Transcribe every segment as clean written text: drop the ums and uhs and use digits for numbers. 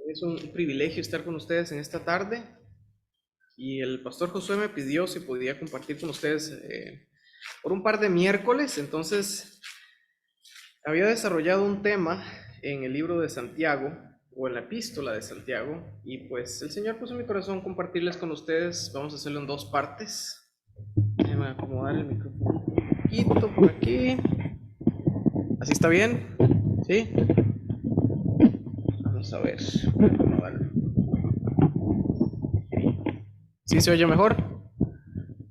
Es un privilegio estar con ustedes en esta tarde y el pastor Josué me pidió si podía compartir con ustedes por un par de miércoles. Entonces había desarrollado un tema en el libro de Santiago o en la epístola de Santiago y pues el Señor puso en mi corazón compartirles con ustedes. Vamos a hacerlo en dos partes. Déjenme acomodar el micrófono un poquito por aquí. ¿Así está bien? ¿Sí? Vamos a ver. Voy a acomodarlo. ¿Sí se oye mejor?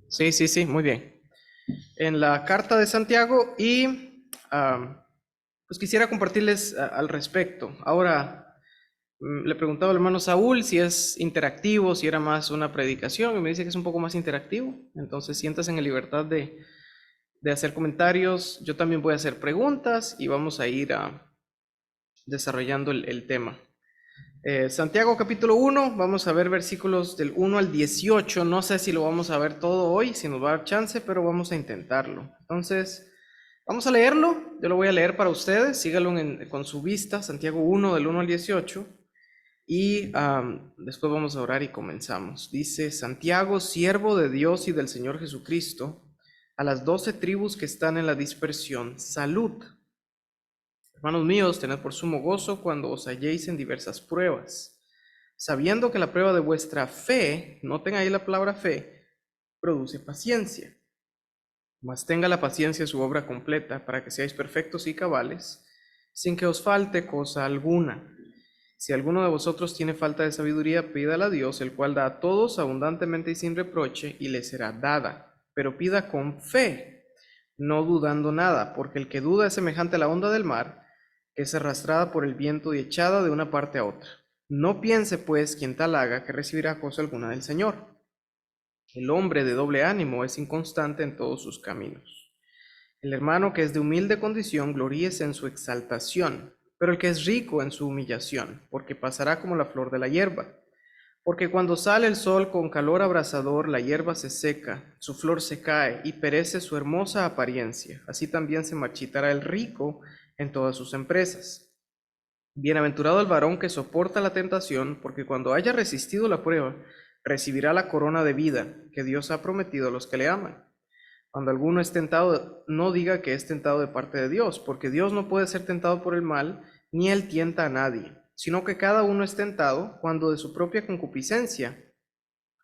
Sí, sí, sí, muy bien. En la carta de Santiago y pues quisiera compartirles al respecto. Ahora, le preguntaba al hermano Saúl si es interactivo, si era más una predicación, y me dice que es un poco más interactivo. Entonces, siéntase en libertad de hacer comentarios. Yo también voy a hacer preguntas y vamos a ir desarrollando el tema. Santiago capítulo 1, vamos a ver versículos del 1 al 18. No sé si lo vamos a ver todo hoy, si nos va a dar chance, pero vamos a intentarlo. Entonces, vamos a leerlo. Yo lo voy a leer para ustedes. Síganlo con su vista, Santiago 1 del 1 al 18. Y después vamos a orar y comenzamos. Dice: Santiago, siervo de Dios y del Señor Jesucristo, a las 12 tribus que están en la dispersión, salud. Hermanos míos, tened por sumo gozo cuando os halléis en diversas pruebas, sabiendo que la prueba de vuestra fe, noten ahí la palabra fe, produce paciencia. Mas tenga la paciencia su obra completa, para que seáis perfectos y cabales, sin que os falte cosa alguna. Si alguno de vosotros tiene falta de sabiduría, pídala a Dios, el cual da a todos abundantemente y sin reproche, y le será dada. Pero pida con fe, no dudando nada, porque el que duda es semejante a la onda del mar, que es arrastrada por el viento y echada de una parte a otra. No piense, pues, quien tal haga, que recibirá cosa alguna del Señor. El hombre de doble ánimo es inconstante en todos sus caminos. El hermano que es de humilde condición, gloríese en su exaltación, pero el que es rico en su humillación, porque pasará como la flor de la hierba. Porque cuando sale el sol con calor abrasador, la hierba se seca, su flor se cae y perece su hermosa apariencia. Así también se marchitará el rico en todas sus empresas. Bienaventurado el varón que soporta la tentación, porque cuando haya resistido la prueba, recibirá la corona de vida que Dios ha prometido a los que le aman. Cuando alguno es tentado, no diga que es tentado de parte de Dios, porque Dios no puede ser tentado por el mal, ni él tienta a nadie, sino que cada uno es tentado cuando de su propia concupiscencia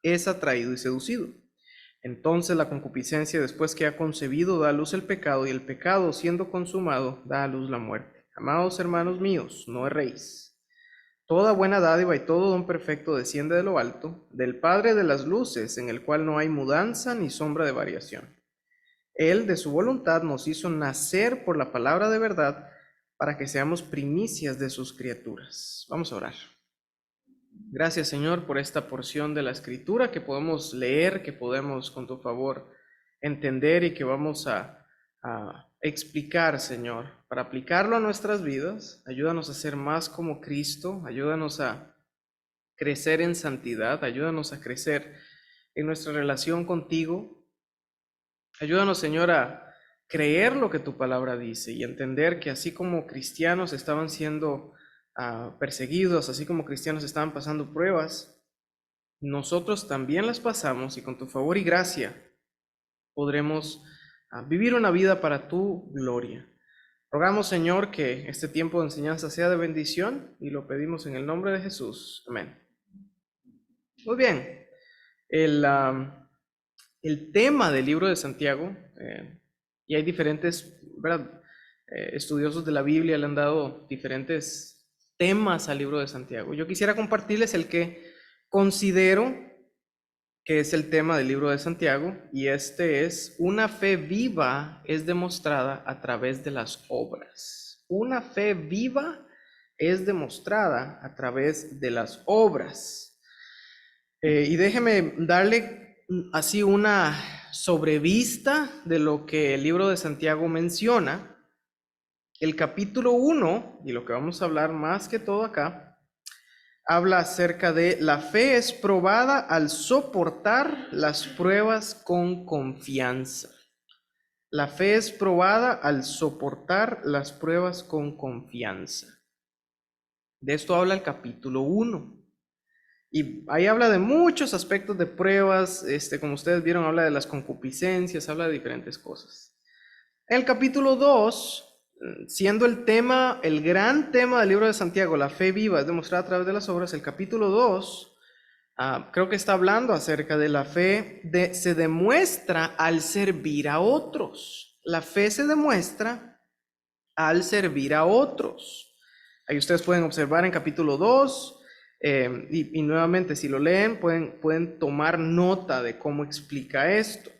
es atraído y seducido. Entonces la concupiscencia, después que ha concebido, da a luz el pecado, y el pecado, siendo consumado, da a luz la muerte. Amados hermanos míos, no erréis. Toda buena dádiva y todo don perfecto desciende de lo alto, del Padre de las luces, en el cual no hay mudanza ni sombra de variación. Él de su voluntad nos hizo nacer por la palabra de verdad, para que seamos primicias de sus criaturas. Vamos a orar. Gracias, Señor, por esta porción de la Escritura que podemos leer, que podemos, con tu favor, entender y que vamos a explicar, Señor, para aplicarlo a nuestras vidas. Ayúdanos a ser más como Cristo, ayúdanos a crecer en santidad, ayúdanos a crecer en nuestra relación contigo. Ayúdanos, Señor, a creer lo que tu palabra dice y entender que así como cristianos estaban siendo perseguidos, así como cristianos estaban pasando pruebas, nosotros también las pasamos, y con tu favor y gracia podremos vivir una vida para tu gloria. Rogamos, Señor, que este tiempo de enseñanza sea de bendición, y lo pedimos en el nombre de Jesús. Amén. Muy bien. El, el tema del libro de Santiago, y hay diferentes, ¿verdad? Estudiosos de la Biblia le han dado diferentes temas al libro de Santiago. Yo quisiera compartirles el que considero que es el tema del libro de Santiago, y este es: una fe viva es demostrada a través de las obras. Una fe viva es demostrada a través de las obras. Y déjeme darle así una sobrevista de lo que el libro de Santiago menciona. El capítulo 1, y lo que vamos a hablar más que todo acá, habla acerca de la fe es probada al soportar las pruebas con confianza. La fe es probada al soportar las pruebas con confianza. De esto habla el capítulo 1. Y ahí habla de muchos aspectos de pruebas, como ustedes vieron, habla de las concupiscencias, habla de diferentes cosas. El capítulo 2, siendo el tema, el gran tema del libro de Santiago, la fe viva es demostrada a través de las obras, el capítulo 2 creo que está hablando acerca de la fe, se demuestra al servir a otros. La fe se demuestra al servir a otros. Ahí ustedes pueden observar en capítulo 2, y nuevamente si lo leen pueden tomar nota de cómo explica esto.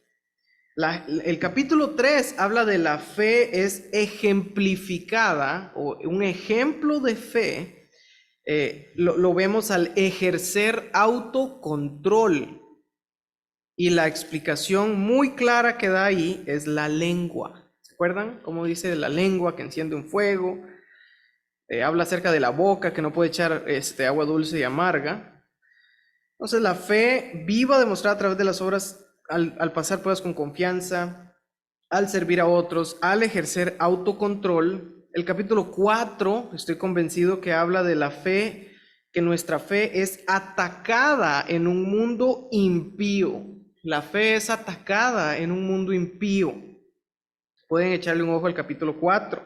El capítulo 3 habla de la fe es ejemplificada, o un ejemplo de fe, lo vemos al ejercer autocontrol. Y la explicación muy clara que da ahí es la lengua. ¿Se acuerdan cómo dice la lengua que enciende un fuego? Habla acerca de la boca que no puede echar agua dulce y amarga. Entonces la fe viva demostrada a través de las obras, al pasar pruebas con confianza, al servir a otros, al ejercer autocontrol. El capítulo 4, estoy convencido que habla de la fe, que nuestra fe es atacada en un mundo impío. La fe es atacada en un mundo impío. Pueden echarle un ojo al capítulo 4.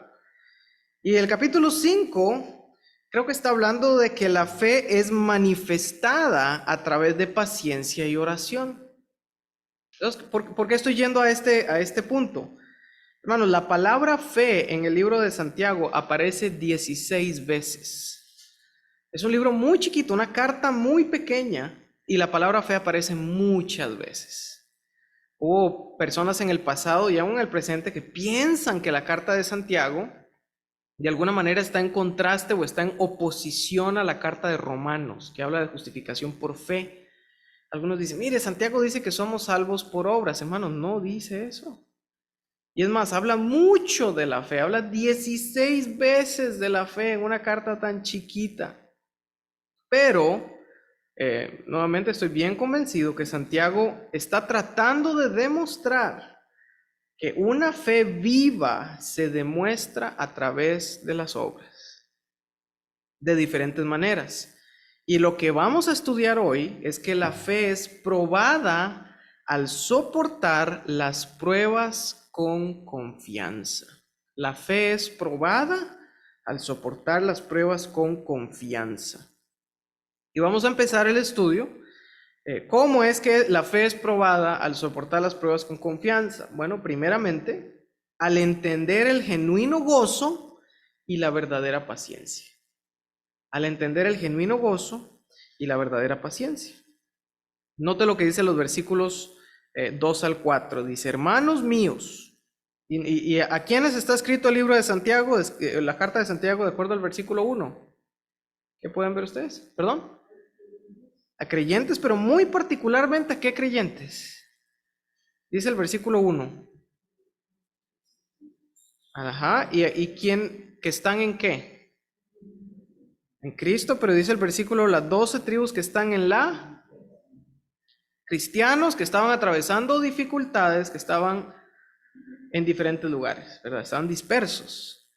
Y el capítulo 5, creo que está hablando de que la fe es manifestada a través de paciencia y oración. Entonces, ¿por qué estoy yendo a este punto? Hermanos, la palabra fe en el libro de Santiago aparece 16 veces. Es un libro muy chiquito, una carta muy pequeña, y la palabra fe aparece muchas veces. Hubo personas en el pasado y aún en el presente que piensan que la carta de Santiago de alguna manera está en contraste o está en oposición a la carta de Romanos, que habla de justificación por fe. Algunos dicen, mire, Santiago dice que somos salvos por obras. Hermanos, no dice eso. Y es más, habla mucho de la fe, habla 16 veces de la fe en una carta tan chiquita. Pero, nuevamente estoy bien convencido que Santiago está tratando de demostrar que una fe viva se demuestra a través de las obras, de diferentes maneras. Y lo que vamos a estudiar hoy es que la fe es probada al soportar las pruebas con confianza. La fe es probada al soportar las pruebas con confianza. Y vamos a empezar el estudio. ¿Cómo es que la fe es probada al soportar las pruebas con confianza? Bueno, primeramente, al entender el genuino gozo y la verdadera paciencia. Al entender el genuino gozo y la verdadera paciencia. Note lo que dice los versículos 2 al 4. Dice, hermanos míos, y a quienes está escrito el libro de Santiago, la carta de Santiago, de acuerdo al versículo 1. ¿Qué pueden ver ustedes? ¿Perdón? A creyentes, pero muy particularmente, ¿a qué creyentes? Dice el versículo 1. Ajá, ¿y quién? ¿Que están en qué? En Cristo, pero dice el versículo, las 12 tribus que están en la... Cristianos que estaban atravesando dificultades, que estaban en diferentes lugares, ¿verdad? Estaban dispersos.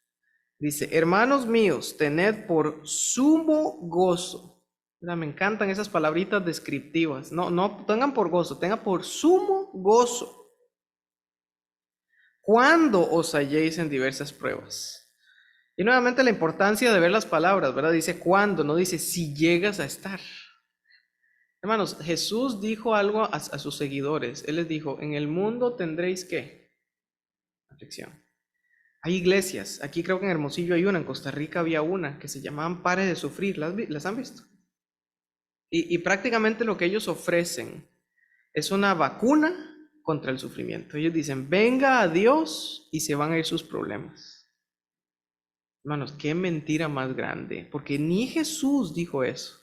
Dice, hermanos míos, tened por sumo gozo. ¿Verdad? Me encantan esas palabritas descriptivas. No tengan por gozo, tengan por sumo gozo cuando os halléis en diversas pruebas. Y nuevamente la importancia de ver las palabras, ¿verdad? Dice cuando, no dice si llegas a estar. Hermanos, Jesús dijo algo a sus seguidores. Él les dijo, en el mundo tendréis ¿qué? Aflicción. Hay iglesias, aquí creo que en Hermosillo hay una, en Costa Rica había una, que se llamaban Pare de Sufrir. ¿Las han visto? Y prácticamente lo que ellos ofrecen es una vacuna contra el sufrimiento. Ellos dicen, venga a Dios y se van a ir sus problemas. Hermanos, qué mentira más grande, porque ni Jesús dijo eso.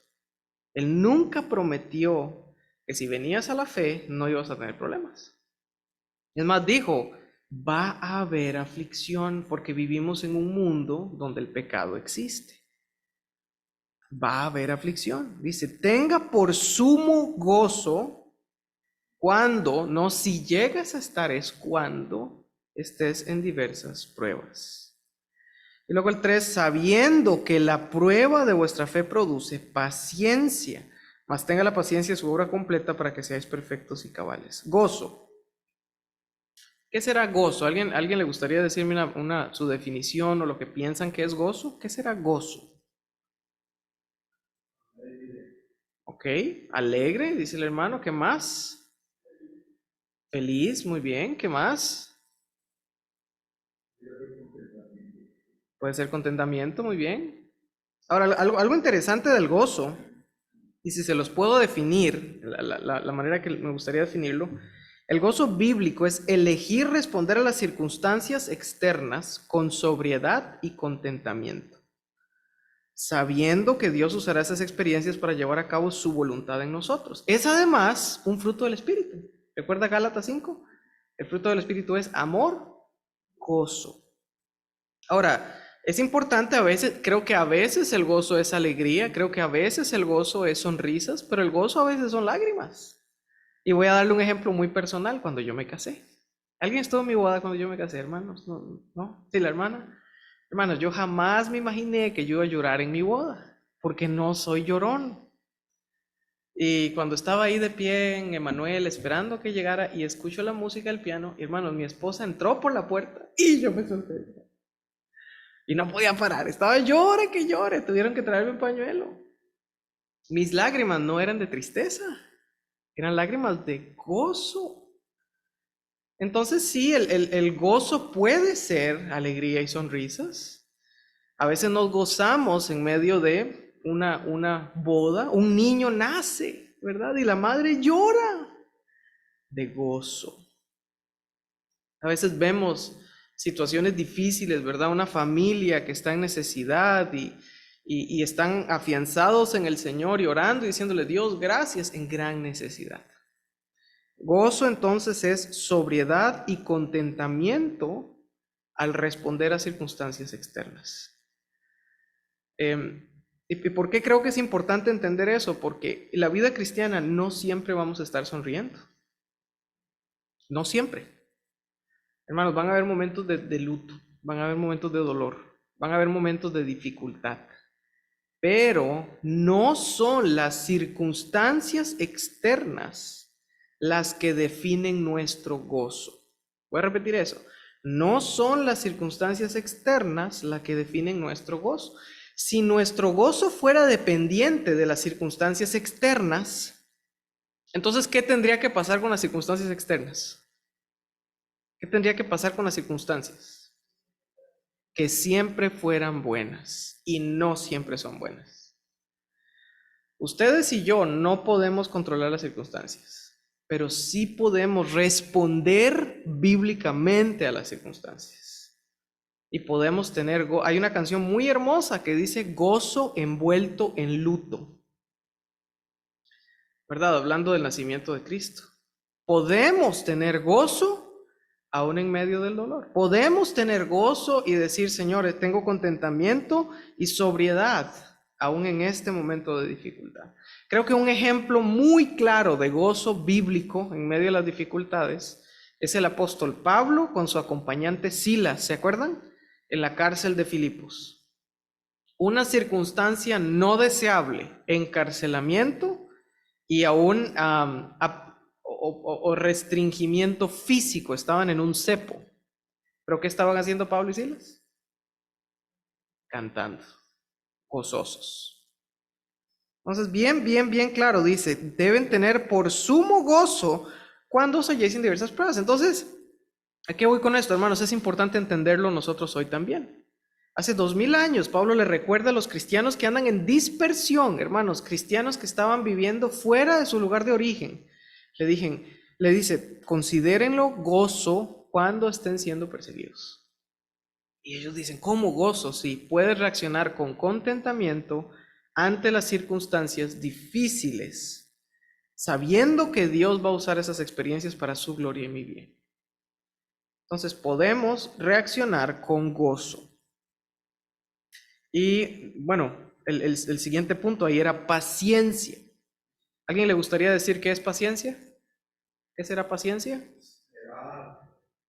Él nunca prometió que si venías a la fe no ibas a tener problemas. Es más, dijo, va a haber aflicción porque vivimos en un mundo donde el pecado existe. Va a haber aflicción. Dice, tenga por sumo gozo cuando, no si llegas a estar, es cuando estés en diversas pruebas. Y luego el 3, sabiendo que la prueba de vuestra fe produce paciencia, mas tenga la paciencia su obra completa para que seáis perfectos y cabales. Gozo. ¿Qué será gozo? ¿Alguien le gustaría decirme su definición o lo que piensan que es gozo? ¿Qué será gozo? Ok, alegre, dice el hermano. ¿Qué más? Feliz, muy bien. ¿Qué más? Puede ser contentamiento, muy bien. Ahora, algo interesante del gozo, y si se los puedo definir, la manera que me gustaría definirlo, el gozo bíblico es elegir responder a las circunstancias externas con sobriedad y contentamiento, sabiendo que Dios usará esas experiencias para llevar a cabo su voluntad en nosotros. Es además un fruto del Espíritu. ¿Recuerda Gálatas 5? El fruto del Espíritu es amor, gozo. Ahora, es importante a veces, creo que a veces el gozo es alegría, creo que a veces el gozo es sonrisas, pero el gozo a veces son lágrimas. Y voy a darle un ejemplo muy personal cuando yo me casé. ¿Alguien estuvo en mi boda cuando yo me casé, hermanos? ¿No? ¿No? ¿Sí, la hermana? Hermanos, yo jamás me imaginé que yo iba a llorar en mi boda, porque no soy llorón. Y cuando estaba ahí de pie en Emanuel esperando que llegara y escucho la música del piano, hermanos, mi esposa entró por la puerta y yo me solté. Y no podía parar, estaba llore que llore, tuvieron que traerme un pañuelo. Mis lágrimas no eran de tristeza, eran lágrimas de gozo. Entonces sí, el gozo puede ser alegría y sonrisas. A veces nos gozamos en medio de una boda, un niño nace, ¿verdad? Y la madre llora de gozo. A veces vemos situaciones difíciles, ¿verdad? Una familia que está en necesidad y están afianzados en el Señor y orando y diciéndole, Dios, gracias, en gran necesidad. Gozo entonces es sobriedad y contentamiento al responder a circunstancias externas. ¿Y por qué creo que es importante entender eso? Porque en la vida cristiana no siempre vamos a estar sonriendo. No siempre. Hermanos, van a haber momentos de luto, van a haber momentos de dolor, van a haber momentos de dificultad, pero no son las circunstancias externas las que definen nuestro gozo. Voy a repetir eso. No son las circunstancias externas las que definen nuestro gozo. Si nuestro gozo fuera dependiente de las circunstancias externas, entonces, ¿qué tendría que pasar con las circunstancias externas? ¿Qué tendría que pasar con las circunstancias? Que siempre fueran buenas y no siempre son buenas. Ustedes y yo no podemos controlar las circunstancias, pero sí podemos responder bíblicamente a las circunstancias. Y podemos tener, hay una canción muy hermosa que dice gozo envuelto en luto, ¿verdad? Hablando del nacimiento de Cristo. Podemos tener gozo aún en medio del dolor. Podemos tener gozo y decir, Señor, tengo contentamiento y sobriedad aún en este momento de dificultad. Creo que un ejemplo muy claro de gozo bíblico en medio de las dificultades es el apóstol Pablo con su acompañante Silas, ¿se acuerdan? En la cárcel de Filipos. Una circunstancia no deseable, encarcelamiento y aún o restringimiento físico, estaban en un cepo. ¿Pero qué estaban haciendo Pablo y Silas? Cantando, gozosos. Entonces, bien claro, dice, deben tener por sumo gozo cuando os halléis en diversas pruebas. Entonces, ¿a qué voy con esto, hermanos? Es importante entenderlo nosotros hoy también. Hace 2000 años, Pablo le recuerda a los cristianos que andan en dispersión, hermanos, cristianos que estaban viviendo fuera de su lugar de origen. Le dice, considérenlo gozo cuando estén siendo perseguidos. Y ellos dicen, ¿cómo gozo? Si puedes reaccionar con contentamiento ante las circunstancias difíciles, sabiendo que Dios va a usar esas experiencias para su gloria y mi bien. Entonces podemos reaccionar con gozo. Y bueno, el siguiente punto ahí era paciencia. ¿Alguien le gustaría decir qué es paciencia? ¿Qué será paciencia?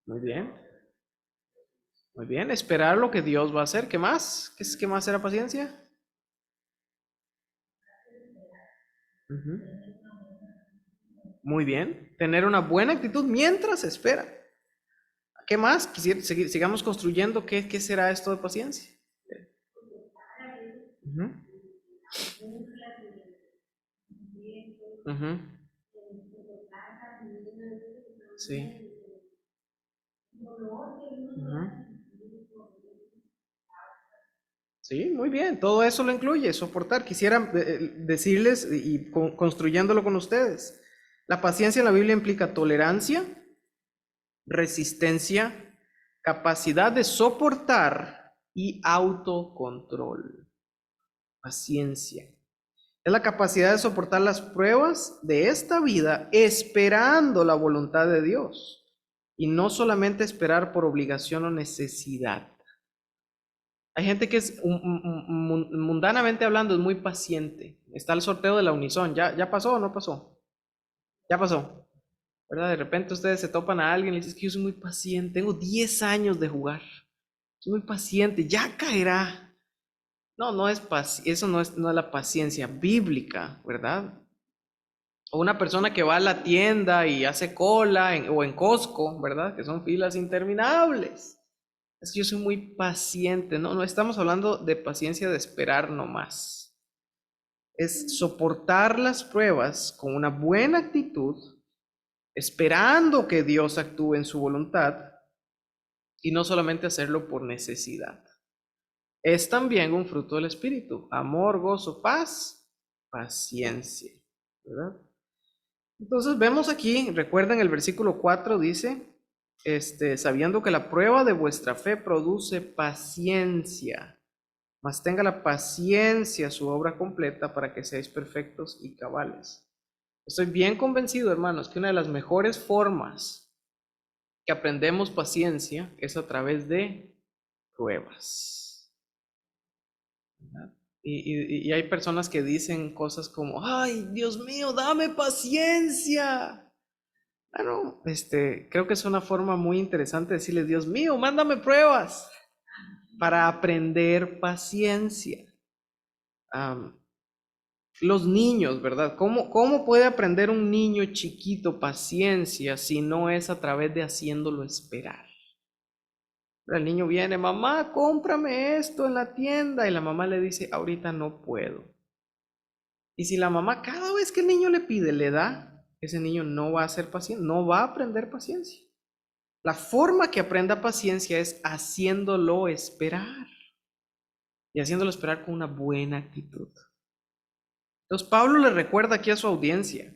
Muy bien. Muy bien, esperar lo que Dios va a hacer. ¿Qué más? ¿Qué más será paciencia? Ujú. Muy bien, tener una buena actitud mientras espera. ¿Qué más? Sigamos construyendo. ¿Qué será esto de paciencia? Ujú, ujú, sí. Ujú. Sí, muy bien, todo eso lo incluye, soportar. Quisiera decirles y construyéndolo con ustedes. La paciencia en la Biblia implica tolerancia, resistencia, capacidad de soportar y autocontrol. Paciencia. Es la capacidad de soportar las pruebas de esta vida esperando la voluntad de Dios y no solamente esperar por obligación o necesidad. Hay gente que es mundanamente hablando es muy paciente. Está el sorteo de la Unison. ¿Ya pasó o no pasó? Ya pasó. ¿Verdad? De repente ustedes se topan a alguien y le dicen que yo soy muy paciente. Tengo 10 años de jugar. Soy muy paciente. Ya caerá. No, eso no es la paciencia bíblica, ¿verdad? O una persona que va a la tienda y hace cola o en Costco, ¿verdad? Que son filas interminables. Es que yo soy muy paciente, no estamos hablando de paciencia de esperar nomás. Es soportar las pruebas con una buena actitud, esperando que Dios actúe en su voluntad y no solamente hacerlo por necesidad. Es también un fruto del Espíritu: amor, gozo, paz, paciencia, ¿verdad? Entonces vemos aquí, recuerden el versículo 4 dice, sabiendo que la prueba de vuestra fe produce paciencia, mas tenga la paciencia su obra completa para que seáis perfectos y cabales. Estoy bien convencido, hermanos, que una de las mejores formas que aprendemos paciencia es a través de pruebas, ¿verdad? Y hay personas que dicen cosas como, ay, Dios mío, dame paciencia. Bueno, creo que es una forma muy interesante de decirle, Dios mío, mándame pruebas para aprender paciencia. Am, los niños, ¿verdad? ¿Cómo puede aprender un niño chiquito paciencia si no es a través de haciéndolo esperar? El niño viene, mamá, cómprame esto en la tienda, y la mamá le dice, ahorita no puedo. Y si la mamá cada vez que el niño le pide, le da, ese niño no va a ser paciente, no va a aprender paciencia. La forma que aprenda paciencia es haciéndolo esperar y haciéndolo esperar con una buena actitud. Entonces Pablo le recuerda aquí a su audiencia,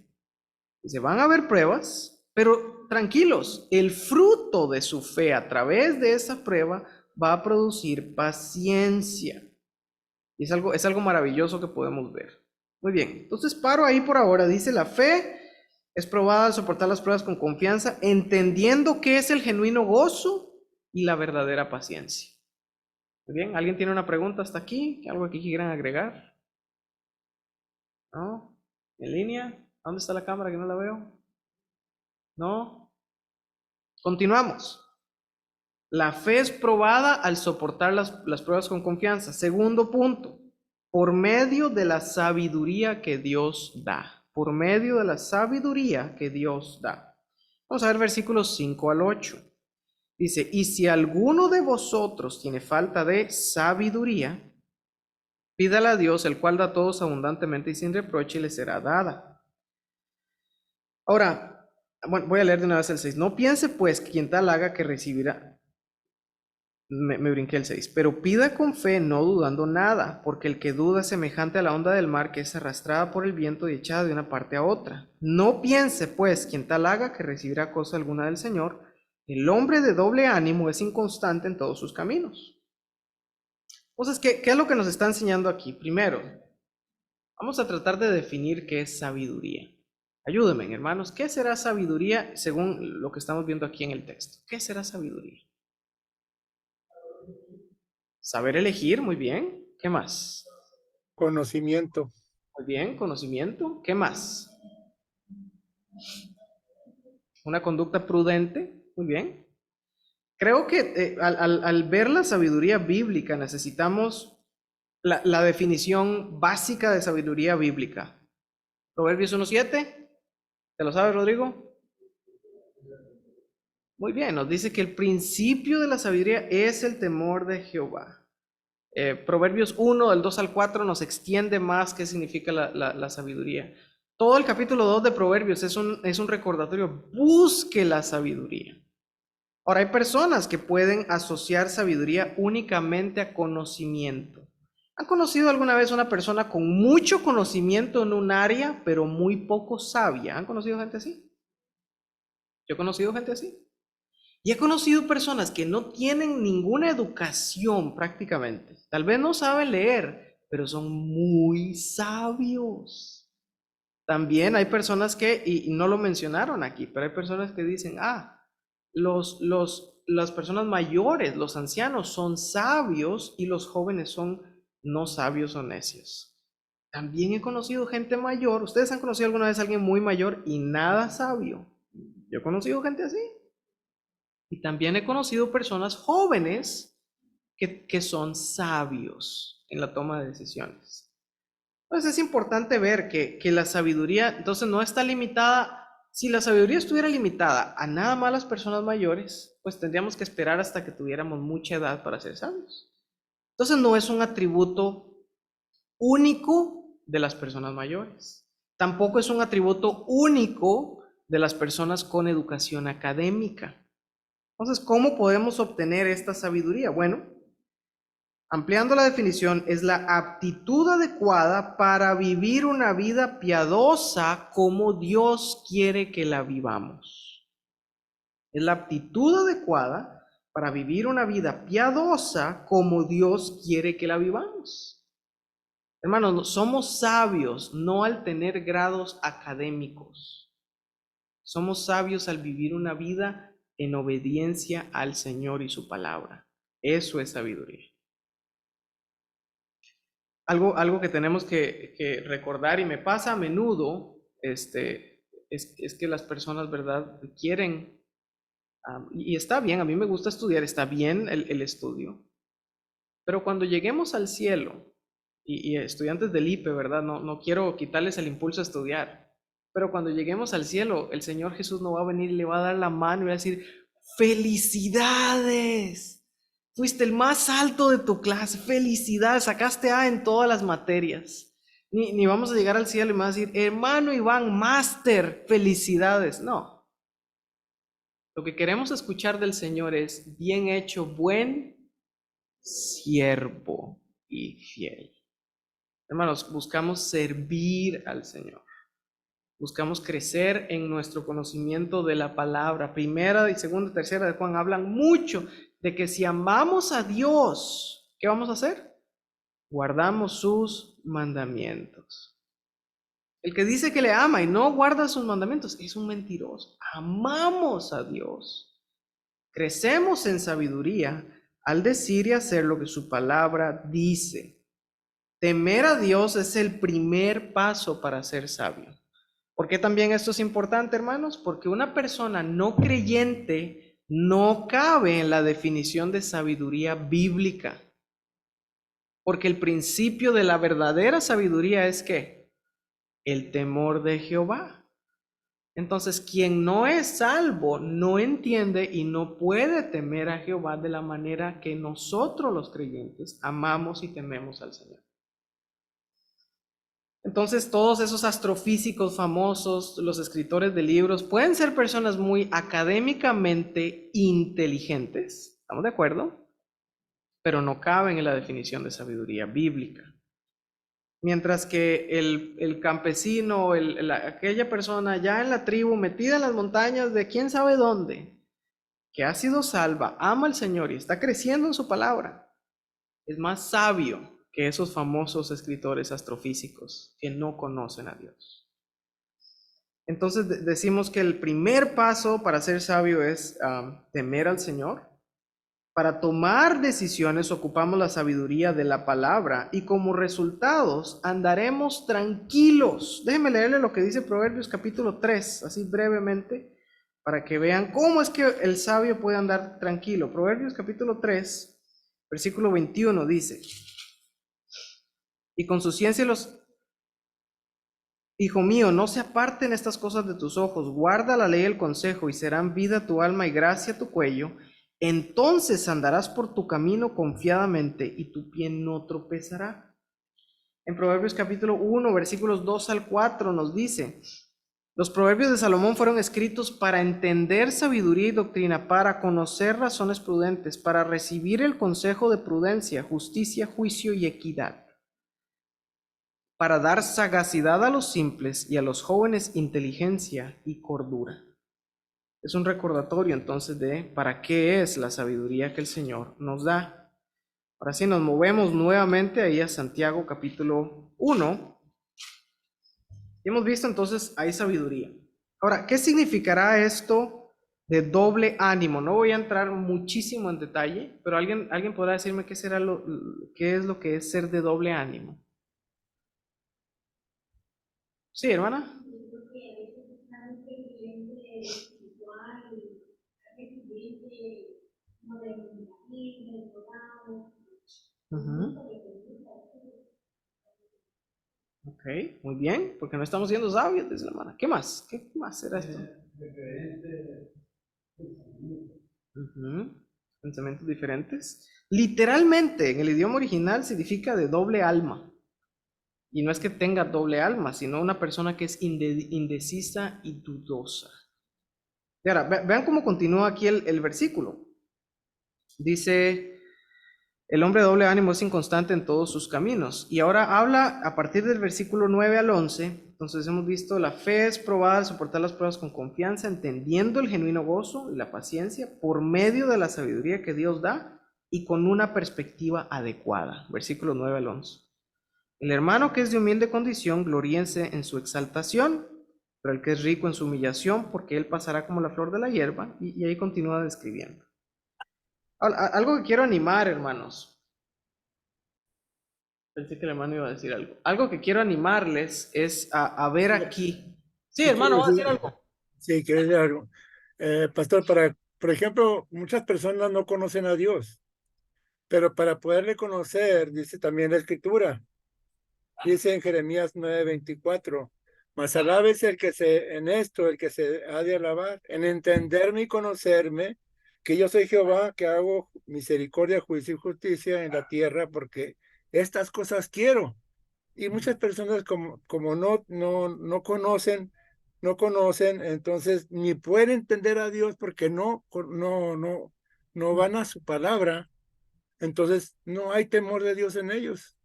dice, van a haber pruebas, pero tranquilos, el fruto de su fe a través de esa prueba va a producir paciencia. Y es algo maravilloso que podemos ver. Muy bien, entonces paro ahí por ahora. Dice, la fe es probada al soportar las pruebas con confianza, entendiendo qué es el genuino gozo y la verdadera paciencia. Muy bien, ¿alguien tiene una pregunta hasta aquí? ¿Algo que quieran agregar? ¿No? ¿En línea? ¿Dónde está la cámara que no la veo? ¿No? Continuamos. La fe es probada al soportar las pruebas con confianza. Segundo punto, por medio de la sabiduría que Dios da. Por medio de la sabiduría que Dios da. Vamos a ver versículos 5 al 8. Dice, y si alguno de vosotros tiene falta de sabiduría, pídala a Dios, el cual da a todos abundantemente y sin reproche, y le será dada. Ahora, bueno, voy a leer de una vez el 6. No piense pues que quien tal haga que recibirá. Me brinqué el 6. Pero pida con fe, no dudando nada, porque el que duda es semejante a la onda del mar que es arrastrada por el viento y echada de una parte a otra. No piense pues quien tal haga que recibirá cosa alguna del Señor. El hombre de doble ánimo es inconstante en todos sus caminos. Entonces, ¿qué es lo que nos está enseñando aquí? Primero, vamos a tratar de definir qué es sabiduría. Ayúdenme, hermanos. ¿Qué será sabiduría según lo que estamos viendo aquí en el texto? ¿Qué será sabiduría? Saber elegir, muy bien. ¿Qué más? Conocimiento. Muy bien, conocimiento. ¿Qué más? Una conducta prudente, muy bien. Creo que al ver la sabiduría bíblica necesitamos la definición básica de sabiduría bíblica. Proverbios 1:7, ¿te lo sabes, Rodrigo? Muy bien, nos dice que el principio de la sabiduría es el temor de Jehová. Proverbios 1, del 2 al 4, nos extiende más qué significa la sabiduría. Todo el capítulo 2 de Proverbios es un recordatorio. Busque la sabiduría. Ahora, hay personas que pueden asociar sabiduría únicamente a conocimiento. ¿Han conocido alguna vez una persona con mucho conocimiento en un área, pero muy poco sabia? ¿Han conocido gente así? Yo he conocido gente así. Y he conocido personas que no tienen ninguna educación prácticamente. Tal vez no saben leer, pero son muy sabios. También hay personas que, y no lo mencionaron aquí, pero hay personas que dicen, las personas mayores, los ancianos son sabios y los jóvenes son no sabios o necios. También he conocido gente mayor. ¿Ustedes han conocido alguna vez a alguien muy mayor y nada sabio? Yo he conocido gente así. Y también he conocido personas jóvenes que son sabios en la toma de decisiones. Entonces es importante ver que la sabiduría, entonces no está limitada. Si la sabiduría estuviera limitada a nada más las personas mayores, pues tendríamos que esperar hasta que tuviéramos mucha edad para ser sabios. Entonces no es un atributo único de las personas mayores. Tampoco es un atributo único de las personas con educación académica. Entonces, ¿cómo podemos obtener esta sabiduría? Bueno, ampliando la definición, es la aptitud adecuada para vivir una vida piadosa como Dios quiere que la vivamos. Es la aptitud adecuada para vivir una vida piadosa como Dios quiere que la vivamos. Hermanos, somos sabios no al tener grados académicos. Somos sabios al vivir una vida en obediencia al Señor y su palabra. Eso es sabiduría. Algo que tenemos que recordar y me pasa a menudo, es que las personas, ¿verdad?, quieren, y está bien, a mí me gusta estudiar, está bien el estudio, pero cuando lleguemos al cielo, y estudiantes del IPE, ¿verdad?, no quiero quitarles el impulso a estudiar, pero cuando lleguemos al cielo, el Señor Jesús no va a venir y le va a dar la mano y va a decir, ¡felicidades! Fuiste el más alto de tu clase, felicidades, sacaste A en todas las materias. Ni vamos a llegar al cielo y me va a decir, hermano Iván, máster, felicidades. No. Lo que queremos escuchar del Señor es, bien hecho, buen siervo y fiel. Hermanos, buscamos servir al Señor. Buscamos crecer en nuestro conocimiento de la palabra. Primera y segunda y tercera de Juan hablan mucho de que si amamos a Dios, ¿qué vamos a hacer? Guardamos sus mandamientos. El que dice que le ama y no guarda sus mandamientos es un mentiroso. Amamos a Dios. Crecemos en sabiduría al decir y hacer lo que su palabra dice. Temer a Dios es el primer paso para ser sabio. ¿Por qué también esto es importante, hermanos? Porque una persona no creyente no cabe en la definición de sabiduría bíblica. Porque el principio de la verdadera sabiduría es ¿qué? El temor de Jehová. Entonces, quien no es salvo no entiende y no puede temer a Jehová de la manera que nosotros los creyentes amamos y tememos al Señor. Entonces, todos esos astrofísicos famosos, los escritores de libros, pueden ser personas muy académicamente inteligentes, ¿estamos de acuerdo? Pero no caben en la definición de sabiduría bíblica. Mientras que el campesino, aquella persona ya en la tribu, metida en las montañas de quién sabe dónde, que ha sido salva, ama al Señor y está creciendo en su palabra, es más sabio que esos famosos escritores astrofísicos que no conocen a Dios. Entonces decimos que el primer paso para ser sabio es temer al Señor. Para tomar decisiones ocupamos la sabiduría de la palabra y como resultados andaremos tranquilos. Déjenme leerle lo que dice Proverbios capítulo 3, así brevemente, para que vean cómo es que el sabio puede andar tranquilo. Proverbios capítulo 3, versículo 21 dice, y con su ciencia los... Hijo mío, no se aparten estas cosas de tus ojos, guarda la ley y el consejo, y serán vida tu alma y gracia tu cuello. Entonces andarás por tu camino confiadamente, y tu pie no tropezará. En Proverbios capítulo 1, versículos 2 al 4 nos dice, los proverbios de Salomón fueron escritos para entender sabiduría y doctrina, para conocer razones prudentes, para recibir el consejo de prudencia, justicia, juicio y equidad, para dar sagacidad a los simples y a los jóvenes inteligencia y cordura. Es un recordatorio entonces de para qué es la sabiduría que el Señor nos da. Ahora sí, nos movemos nuevamente ahí a Santiago capítulo 1. Y hemos visto entonces hay sabiduría. Ahora, ¿qué significará esto de doble ánimo? No voy a entrar muchísimo en detalle, pero alguien podrá decirme qué es lo que es ser de doble ánimo. Sí, hermana. Ujú. Ok, muy bien, porque no estamos siendo sabios, dice la hermana. ¿Qué más? ¿Qué más será esto? Ujú. Pensamientos diferentes. Literalmente, en el idioma original significa de doble alma. Y no es que tenga doble alma, sino una persona que es indecisa y dudosa. Y ahora, vean cómo continúa aquí el versículo. Dice, el hombre de doble ánimo es inconstante en todos sus caminos. Y ahora habla a partir del versículo 9 al 11. Entonces hemos visto, la fe es probada al soportar las pruebas con confianza, entendiendo el genuino gozo y la paciencia por medio de la sabiduría que Dios da y con una perspectiva adecuada. Versículo 9 al 11. El hermano que es de humilde condición, gloríense en su exaltación, pero el que es rico en su humillación, porque él pasará como la flor de la hierba, y ahí continúa describiendo. Algo que quiero animar, hermanos. Pensé que el hermano iba a decir algo. Algo que quiero animarles es a ver aquí. Sí, Sí, quiero hermano, va a decir, decir algo. sí, quiero decir algo. Pastor, por ejemplo, muchas personas no conocen a Dios, pero para poderle conocer, dice también la Escritura, dice en Jeremías 9:24, mas alabes el que en esto, el que se ha de alabar, en entenderme y conocerme, que yo soy Jehová, que hago misericordia, juicio y justicia en la tierra, porque estas cosas quiero. Y muchas personas como no conocen, entonces ni pueden entender a Dios porque no van a su palabra. Entonces no hay temor de Dios en ellos.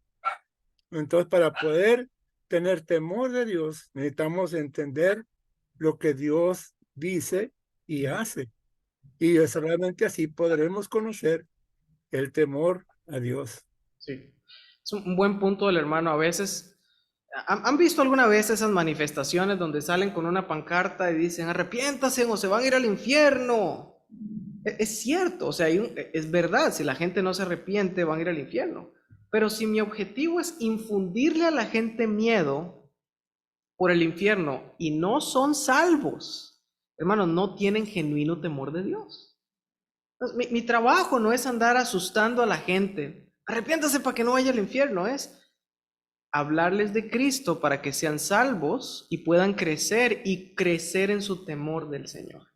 Entonces, para poder tener temor de Dios, necesitamos entender lo que Dios dice y hace. Y solamente así podremos conocer el temor a Dios. Sí. Es un buen punto del hermano. A veces, ¿han visto alguna vez esas manifestaciones donde salen con una pancarta y dicen, arrepiéntase o se van a ir al infierno? Es cierto, o sea, es verdad, si la gente no se arrepiente, van a ir al infierno. Pero si mi objetivo es infundirle a la gente miedo por el infierno y no son salvos, hermanos, no tienen genuino temor de Dios. Entonces, mi trabajo no es andar asustando a la gente. Arrepiéntase para que no vaya al infierno, es hablarles de Cristo para que sean salvos y puedan crecer en su temor del Señor.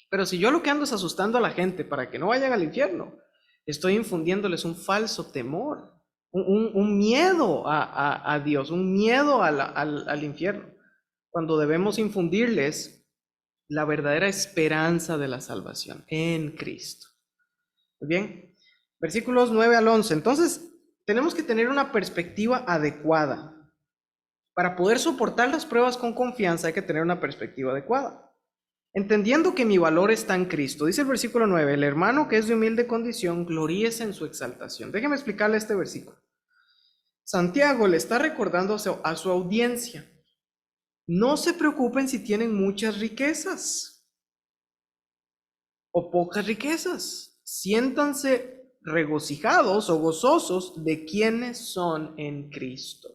Pero si yo lo que ando es asustando a la gente para que no vayan al infierno, estoy infundiéndoles un falso temor, un miedo a Dios, un miedo al infierno, cuando debemos infundirles la verdadera esperanza de la salvación en Cristo. Muy bien, versículos 9 al 11. Entonces, tenemos que tener una perspectiva adecuada. Para poder soportar las pruebas con confianza hay que tener una perspectiva adecuada. Entendiendo que mi valor está en Cristo, dice el versículo 9, el hermano que es de humilde condición, gloríese en su exaltación. Déjeme explicarle este versículo. Santiago le está recordando a su audiencia, no se preocupen si tienen muchas riquezas o pocas riquezas, siéntanse regocijados o gozosos de quienes son en Cristo.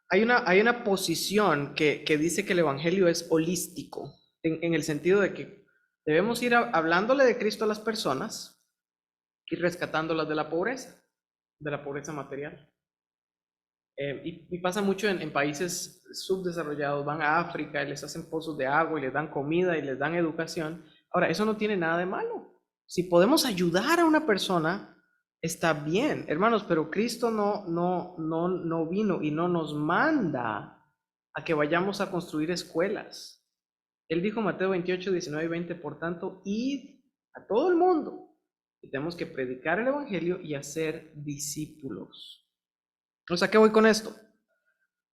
hay una posición que dice que el evangelio es holístico, en el sentido de que debemos ir hablándole de Cristo a las personas y rescatándolas de la pobreza material. Y pasa mucho en países subdesarrollados, van a África y les hacen pozos de agua y les dan comida y les dan educación. Ahora, eso no tiene nada de malo. Si podemos ayudar a una persona, está bien, hermanos, pero Cristo no vino y no nos manda a que vayamos a construir escuelas. Él dijo en Mateo 28, 19 y 20, por tanto, id a todo el mundo y tenemos que predicar el evangelio y hacer discípulos. O sea, ¿qué voy con esto?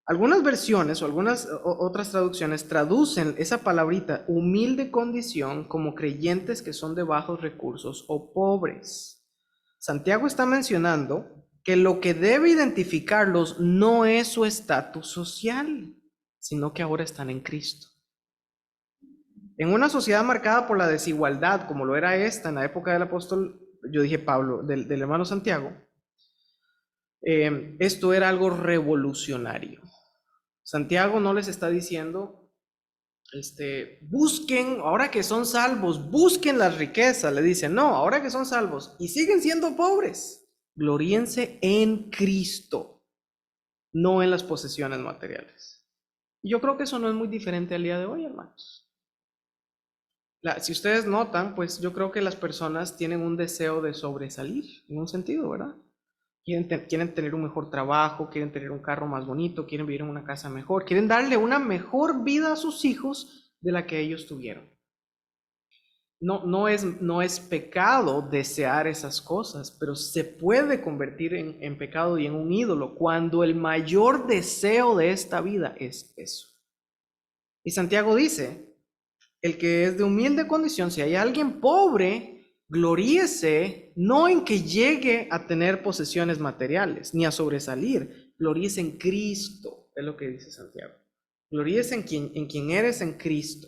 Algunas versiones o algunas otras traducciones traducen esa palabrita humilde condición como creyentes que son de bajos recursos o pobres. Santiago está mencionando que lo que debe identificarlos no es su estatus social, sino que ahora están en Cristo. En una sociedad marcada por la desigualdad, como lo era esta en la época del apóstol, yo dije Pablo, del hermano Santiago, esto era algo revolucionario. Santiago no les está diciendo, busquen, ahora que son salvos, busquen las riquezas, le dicen, no, ahora que son salvos y siguen siendo pobres, gloríense en Cristo, no en las posesiones materiales. Y yo creo que eso no es muy diferente al día de hoy, hermanos. Si ustedes notan, pues yo creo que las personas tienen un deseo de sobresalir, en un sentido, ¿verdad? Quieren tener un mejor trabajo, quieren tener un carro más bonito, quieren vivir en una casa mejor, quieren darle una mejor vida a sus hijos de la que ellos tuvieron. No es pecado desear esas cosas, pero se puede convertir en pecado y en un ídolo cuando el mayor deseo de esta vida es eso. Y Santiago dice, el que es de humilde condición, si hay alguien pobre, gloríese no en que llegue a tener posesiones materiales, ni a sobresalir, gloríese en Cristo, es lo que dice Santiago. Gloríese en quien eres en Cristo.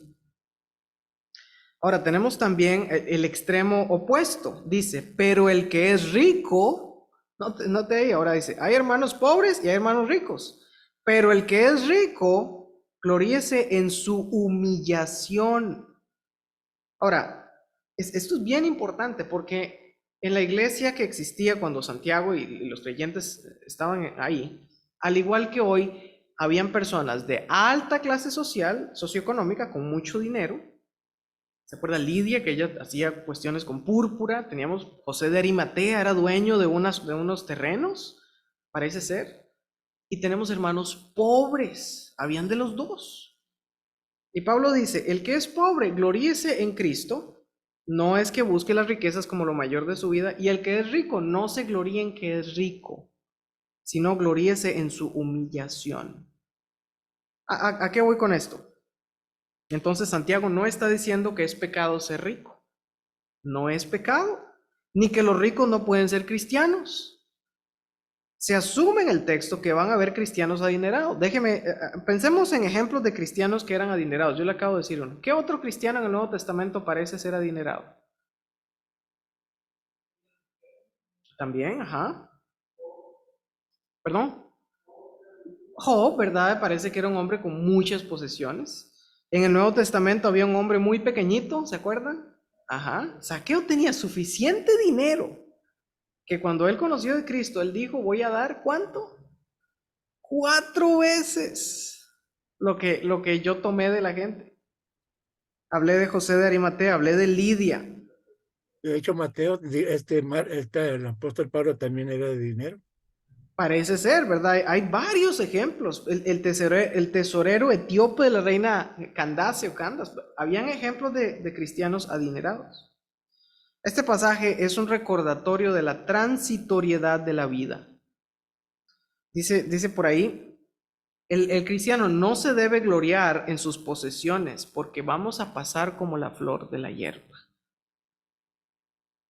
Ahora tenemos también el extremo opuesto, dice, pero el que es rico, no te ahora dice, hay hermanos pobres y hay hermanos ricos, pero el que es rico, gloríese en su humillación. Ahora, esto es bien importante porque en la iglesia que existía cuando Santiago y los creyentes estaban ahí, al igual que hoy, habían personas de alta clase social, socioeconómica, con mucho dinero. ¿Se acuerda Lidia, que ella hacía cuestiones con púrpura? Teníamos José de Arimatea, era dueño de unos terrenos, parece ser. Y tenemos hermanos pobres, habían de los dos. Y Pablo dice, el que es pobre, gloríese en Cristo, no es que busque las riquezas como lo mayor de su vida, y el que es rico, no se gloríe en que es rico, sino gloríese en su humillación. ¿A qué voy con esto? Entonces Santiago no está diciendo que es pecado ser rico. No es pecado, ni que los ricos no pueden ser cristianos. Se asume en el texto que van a haber cristianos adinerados. Pensemos en ejemplos de cristianos que eran adinerados. Yo le acabo de decir uno. ¿Qué otro cristiano en el Nuevo Testamento parece ser adinerado? También, ajá. ¿Perdón? Job, ¿verdad? Parece que era un hombre con muchas posesiones. En el Nuevo Testamento había un hombre muy pequeñito, ¿se acuerdan? Ajá. Saqueo tenía suficiente dinero que cuando él conoció de Cristo, él dijo, voy a dar ¿cuánto? 4 veces lo que yo tomé de la gente. Hablé de José de Arimatea, hablé de Lidia. De hecho, Mateo, el apóstol Pablo también era de dinero. Parece ser, ¿verdad? Hay varios ejemplos. El tesorero etíope de la reina Candace o Candace. Habían ejemplos de cristianos adinerados. Este pasaje es un recordatorio de la transitoriedad de la vida. Dice por ahí, el cristiano no se debe gloriar en sus posesiones porque vamos a pasar como la flor de la hierba.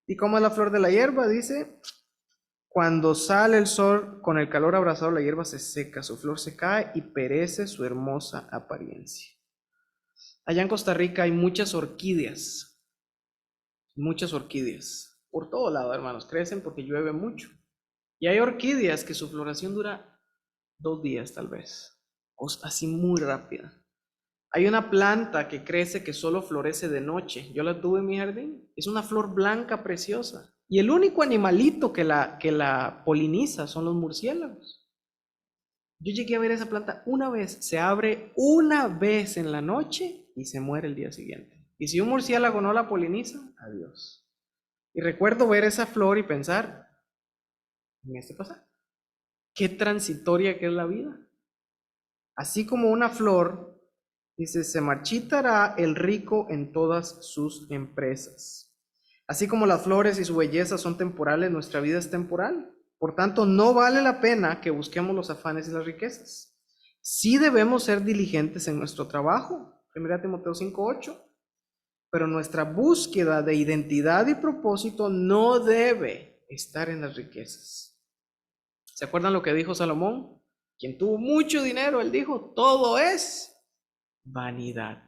¿Y cómo es la flor de la hierba? Dice, cuando sale el sol con el calor abrasador, la hierba se seca, su flor se cae y perece su hermosa apariencia. Allá en Costa Rica hay muchas orquídeas, por todo lado, hermanos, crecen porque llueve mucho. Y hay orquídeas que su floración dura 2 días tal vez, o así muy rápida. Hay una planta que crece que solo florece de noche. Yo la tuve en mi jardín. Es una flor blanca preciosa. Y el único animalito que la poliniza son los murciélagos. Yo llegué a ver esa planta una vez. Se abre una vez en la noche y se muere el día siguiente. Y si un murciélago no la poliniza, adiós. Y recuerdo ver esa flor y pensar, en este pasa, qué transitoria que es la vida. Así como una flor, dice, se marchitará el rico en todas sus empresas. Así como las flores y su belleza son temporales, nuestra vida es temporal. Por tanto, no vale la pena que busquemos los afanes y las riquezas. Sí debemos ser diligentes en nuestro trabajo, 1 Timoteo 5:8, pero nuestra búsqueda de identidad y propósito no debe estar en las riquezas. ¿Se acuerdan lo que dijo Salomón? Quien tuvo mucho dinero, él dijo, todo es vanidad.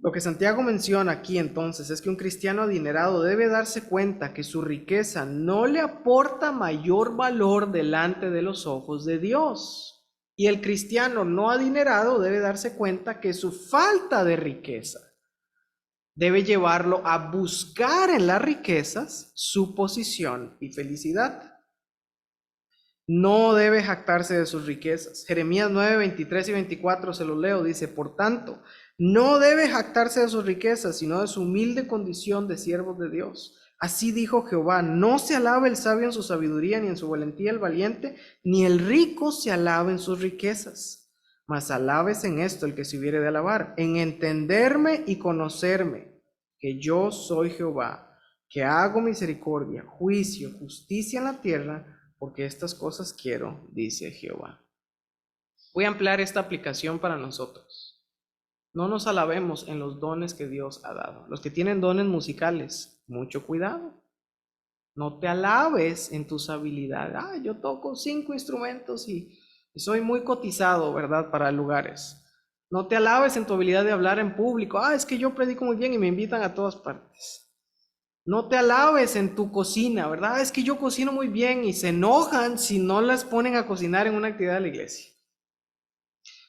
Lo que Santiago menciona aquí entonces es que un cristiano adinerado debe darse cuenta que su riqueza no le aporta mayor valor delante de los ojos de Dios. Y el cristiano no adinerado debe darse cuenta que su falta de riqueza debe llevarlo a buscar en las riquezas su posición y felicidad. No debe jactarse de sus riquezas. Jeremías 9, 23 y 24 se los leo. Dice, por tanto, no debe jactarse de sus riquezas, sino de su humilde condición de siervos de Dios. Así dijo Jehová, no se alabe el sabio en su sabiduría, ni en su valentía el valiente, ni el rico se alabe en sus riquezas. Mas alábese en esto el que se hubiere de alabar, en entenderme y conocerme, que yo soy Jehová, que hago misericordia, juicio, justicia en la tierra, porque estas cosas quiero, dice Jehová. Voy a ampliar esta aplicación para nosotros. No nos alabemos en los dones que Dios ha dado. Los que tienen dones musicales, mucho cuidado. No te alabes en tus habilidades. Yo toco 5 instrumentos y soy muy cotizado, ¿verdad? Para lugares. No te alabes en tu habilidad de hablar en público. Es que yo predico muy bien y me invitan a todas partes. No te alabes en tu cocina, ¿verdad? Es que yo cocino muy bien y se enojan si no las ponen a cocinar en una actividad de la iglesia.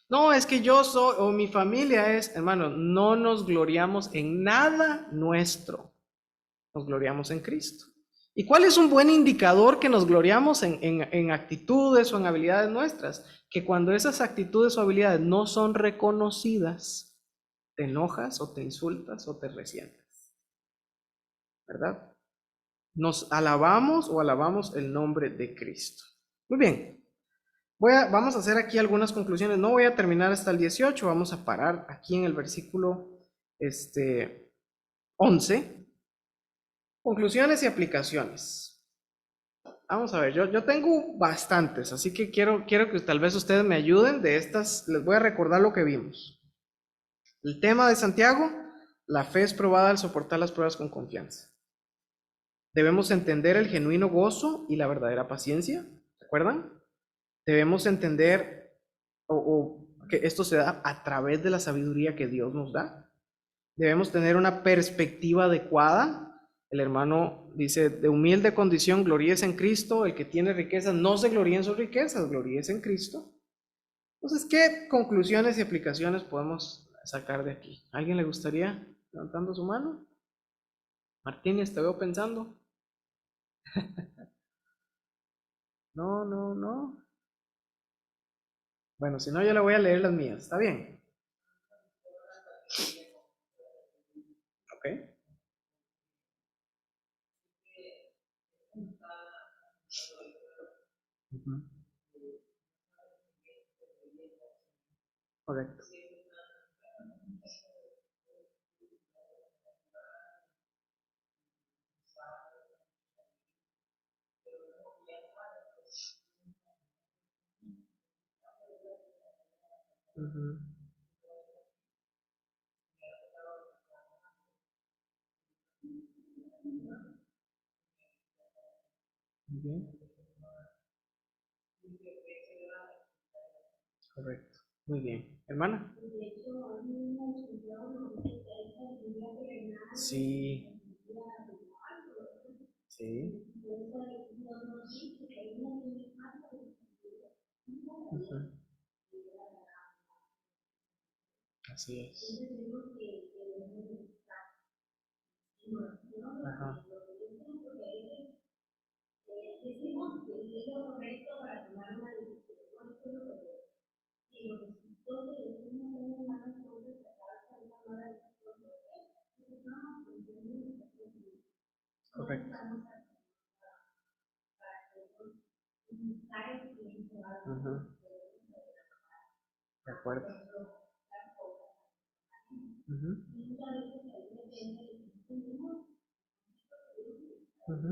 No, es que yo soy, o mi familia es, hermano, no nos gloriamos en nada nuestro, nos gloriamos en Cristo. ¿Y cuál es un buen indicador que nos gloriamos en actitudes o en habilidades nuestras? Que cuando esas actitudes o habilidades no son reconocidas, te enojas o te insultas o te resientes, ¿verdad? Nos alabamos o alabamos el nombre de Cristo. Muy bien, vamos a hacer aquí algunas conclusiones. No voy a terminar hasta el 18, vamos a parar aquí en el versículo 11. Conclusiones y aplicaciones. Vamos a ver, yo tengo bastantes, así que quiero que tal vez ustedes me ayuden de estas. Les voy a recordar lo que vimos. El tema de Santiago, la fe es probada al soportar las pruebas con confianza. Debemos entender el genuino gozo y la verdadera paciencia, ¿se acuerdan? Debemos entender que esto se da a través de la sabiduría que Dios nos da. Debemos tener una perspectiva adecuada. El hermano dice, de humilde condición, gloríese en Cristo. El que tiene riquezas no se gloríe en sus riquezas, gloríese en Cristo. Entonces, ¿qué conclusiones y aplicaciones podemos sacar de aquí? ¿A alguien le gustaría levantando su mano? Martínez, te veo pensando. No, no, no. Bueno, si no, yo le voy a leer las mías. ¿Está bien? Ok. Ujú. Correcto. Ujú. Muy bien. Correcto. Muy bien. Hermana. Sí. Sí. Así es. Ajá. Correcto. Ujú. De acuerdo. Ujú. Ujú.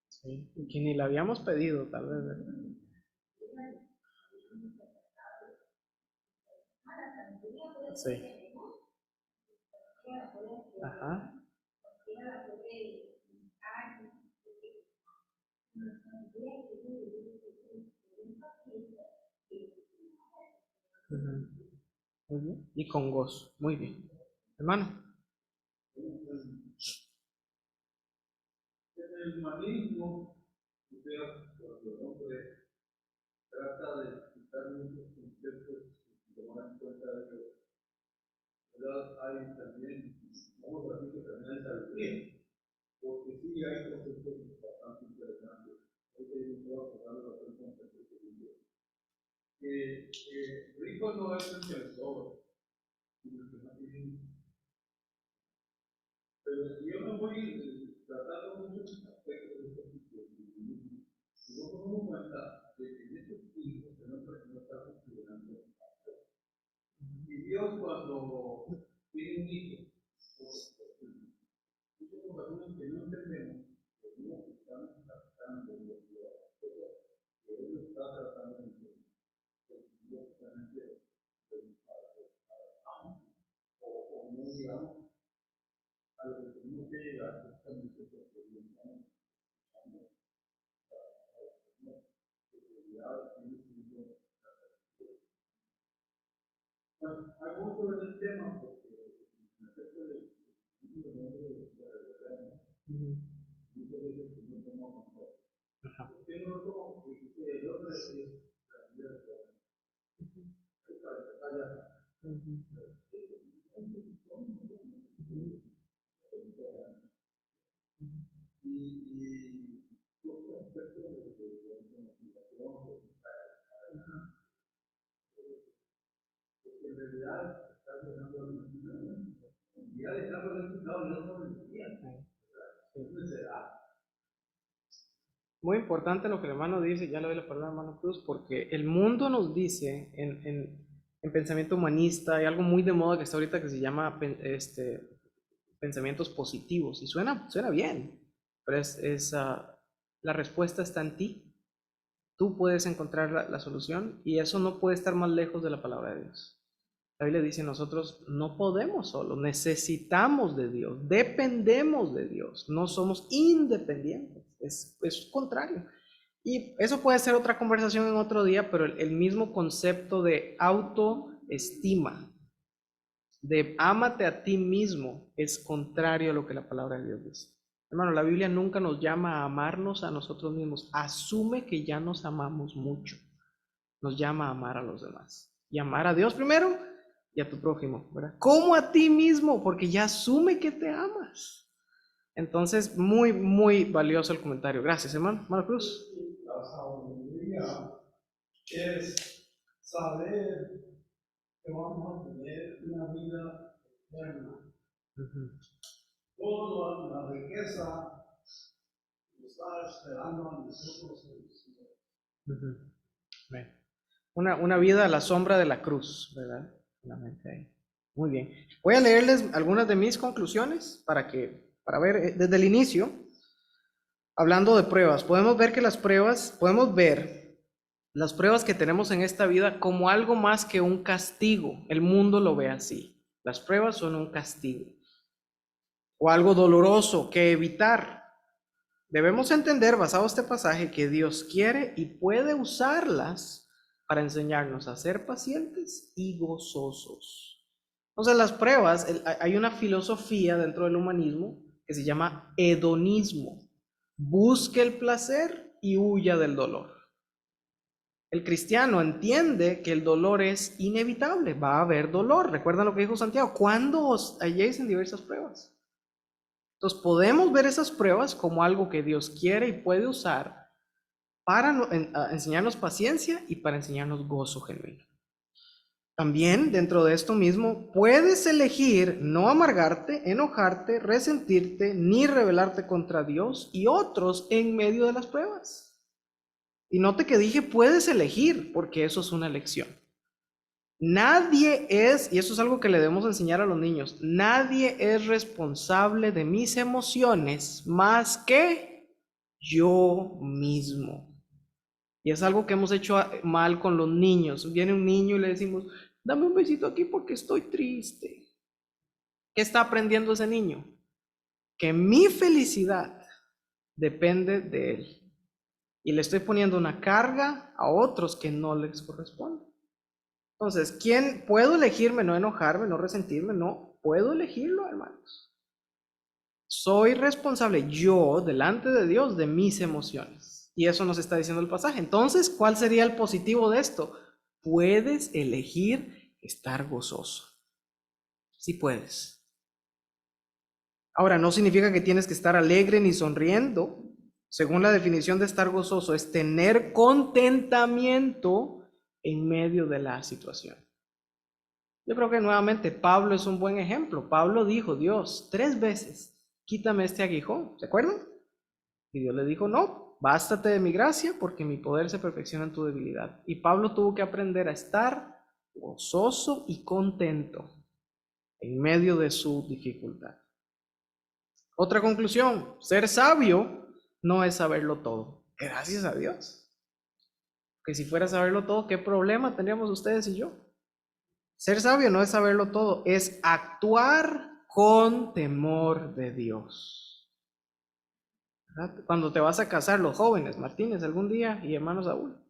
Sí. Y que ni la habíamos pedido, tal vez, ¿verdad? Sí. Ajá. Ujú. Muy bien. Y con gozo. Muy bien. Hermano. En el humanismo, cuando el hombre trata de quitar muchos conceptos y tomar en cuenta de Dios, ¿verdad? Hay también, vamos a decir que también hay sabiduría, porque sí hay conceptos bastante interesantes. Ahorita yo me puedo acordar de los conceptos que dice que rico no es el que le sobra, sino el que no tiene. Pero si yo me voy tratando muchos aspectos de este tipo, si no nos damos cuenta de que en estos tiempos tenemos que no estar considerando. Y Dios cuando tiene un hijo, muchas ocasiones que no entendemos, que no estamos tratando de que Él está tratando de entender, o no llegamos a lo que tenemos que llegar justamente porque Dios está hay mucho en el tema porque acerca de Ujú. muchas veces no tenemos control. Ajá. ¿Por qué no lo tomo? Porque el hombre es la vida de la Ujú. y los aspectos de la motivación, porque en realidad está dejando la motivación. Ya dejando el resultado, ya no lo entiende. Entonces será. Muy importante lo que el hermano dice, ya le doy la palabra al hermano Cruz, porque el mundo nos dice en pensamiento humanista, hay algo muy de moda que está ahorita que se llama pensamientos positivos, y suena bien, pero la respuesta está en ti. Tú puedes encontrar la solución y eso no puede estar más lejos de la palabra de Dios. La Biblia dice, nosotros no podemos solo, necesitamos de Dios, dependemos de Dios, no somos independientes, es contrario. Y eso puede ser otra conversación en otro día, pero el mismo concepto de autoestima, de ámate a ti mismo, es contrario a lo que la palabra de Dios dice. Hermano, la Biblia nunca nos llama a amarnos a nosotros mismos, asume que ya nos amamos mucho, nos llama a amar a los demás y amar a Dios primero y a tu prójimo, ¿verdad? Como a ti mismo, porque ya asume que te amas. Entonces, muy, muy valioso el comentario. Gracias, hermano. Hermano Cruz. La sabiduría es saber que vamos a tener una vida eterna. Toda la riqueza está esperando a nosotros en el Señor. Una vida a la sombra de la cruz, ¿verdad? Muy bien. Voy a leerles algunas de mis conclusiones para ver desde el inicio, hablando de pruebas. Podemos ver las pruebas que tenemos en esta vida como algo más que un castigo. El mundo lo ve así. Las pruebas son un castigo o algo doloroso que evitar. Debemos entender, basado en este pasaje, que Dios quiere y puede usarlas para enseñarnos a ser pacientes y gozosos. Entonces, las pruebas, hay una filosofía dentro del humanismo que se llama hedonismo. Busque el placer y huya del dolor. El cristiano entiende que el dolor es inevitable, va a haber dolor. ¿Recuerdan lo que dijo Santiago? ¿Cuándo os halléis en diversas pruebas? Entonces podemos ver esas pruebas como algo que Dios quiere y puede usar para enseñarnos paciencia y para enseñarnos gozo genuino. También dentro de esto mismo puedes elegir no amargarte, enojarte, resentirte, ni rebelarte contra Dios y otros en medio de las pruebas. Y note que dije puedes elegir, porque eso es una elección. Nadie es, y eso es algo que le debemos enseñar a los niños, nadie es responsable de mis emociones más que yo mismo. Y es algo que hemos hecho mal con los niños. Viene un niño y le decimos, dame un besito aquí porque estoy triste. ¿Qué está aprendiendo ese niño? Que mi felicidad depende de él. Y le estoy poniendo una carga a otros que no les corresponde. Entonces, ¿quién puedo elegirme no enojarme, no resentirme? No, puedo elegirlo, hermanos. Soy responsable yo delante de Dios de mis emociones. Y eso nos está diciendo el pasaje. Entonces, ¿cuál sería el positivo de esto? Puedes elegir estar gozoso. Sí puedes. Ahora, no significa que tienes que estar alegre ni sonriendo. Según la definición de estar gozoso, es tener contentamiento en medio de la situación. Yo creo que nuevamente Pablo es un buen ejemplo. Pablo dijo, Dios, 3 veces, quítame este aguijón. ¿Se acuerdan? Y Dios le dijo, no, bástate de mi gracia porque mi poder se perfecciona en tu debilidad. Y Pablo tuvo que aprender a estar gozoso y contento en medio de su dificultad. Otra conclusión, ser sabio no es saberlo todo. Gracias a Dios. Que si fuera a saberlo todo, ¿qué problema tendríamos ustedes y yo? Ser sabio no es saberlo todo, es actuar con temor de Dios. ¿Verdad? Cuando te vas a casar, los jóvenes, Martínez, algún día, y hermano Saúl,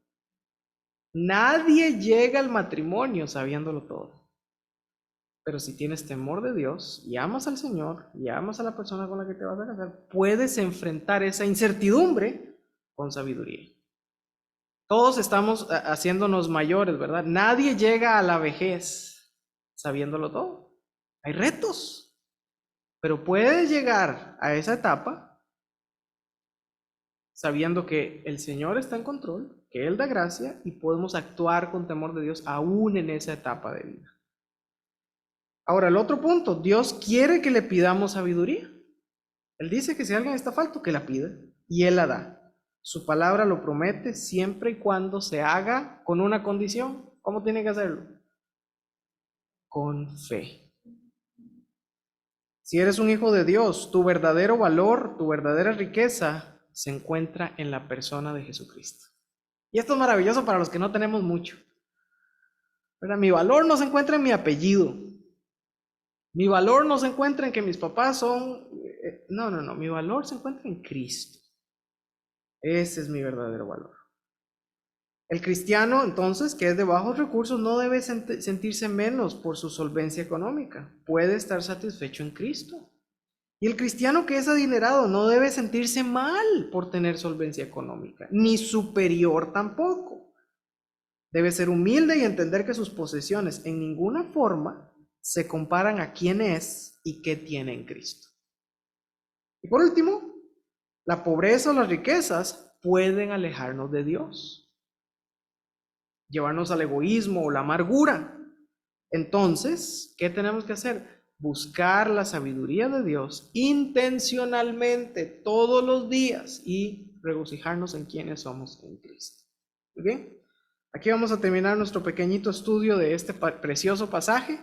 nadie llega al matrimonio sabiéndolo todo. Pero si tienes temor de Dios y amas al Señor y amas a la persona con la que te vas a casar, puedes enfrentar esa incertidumbre con sabiduría. Todos estamos haciéndonos mayores, ¿verdad? Nadie llega a la vejez sabiéndolo todo. Hay retos, pero puedes llegar a esa etapa sabiendo que el Señor está en control, que Él da gracia y podemos actuar con temor de Dios aún en esa etapa de vida. Ahora, el otro punto, Dios quiere que le pidamos sabiduría. Él dice que si alguien está falto, que la pida y Él la da. Su palabra lo promete siempre y cuando se haga con una condición. ¿Cómo tiene que hacerlo? Con fe. Si eres un hijo de Dios, tu verdadero valor, tu verdadera riqueza se encuentra en la persona de Jesucristo. Y esto es maravilloso para los que no tenemos mucho. ¿Verdad? Mi valor no se encuentra en mi apellido. Mi valor no se encuentra en que mis papás son... No. Mi valor se encuentra en Cristo. Ese es mi verdadero valor. El cristiano, entonces, que es de bajos recursos, no debe sentirse menos por su solvencia económica. Puede estar satisfecho en Cristo. Y el cristiano que es adinerado no debe sentirse mal por tener solvencia económica, ni superior tampoco. Debe ser humilde y entender que sus posesiones en ninguna forma se comparan a quién es y qué tiene en Cristo. Y por último, la pobreza o las riquezas pueden alejarnos de Dios, llevarnos al egoísmo o la amargura. Entonces, ¿qué tenemos que hacer? Buscar la sabiduría de Dios intencionalmente todos los días y regocijarnos en quienes somos en Cristo. ¿Muy bien? Aquí vamos a terminar nuestro pequeñito estudio de este precioso pasaje.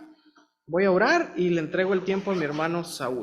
Voy a orar y le entrego el tiempo a mi hermano Saúl.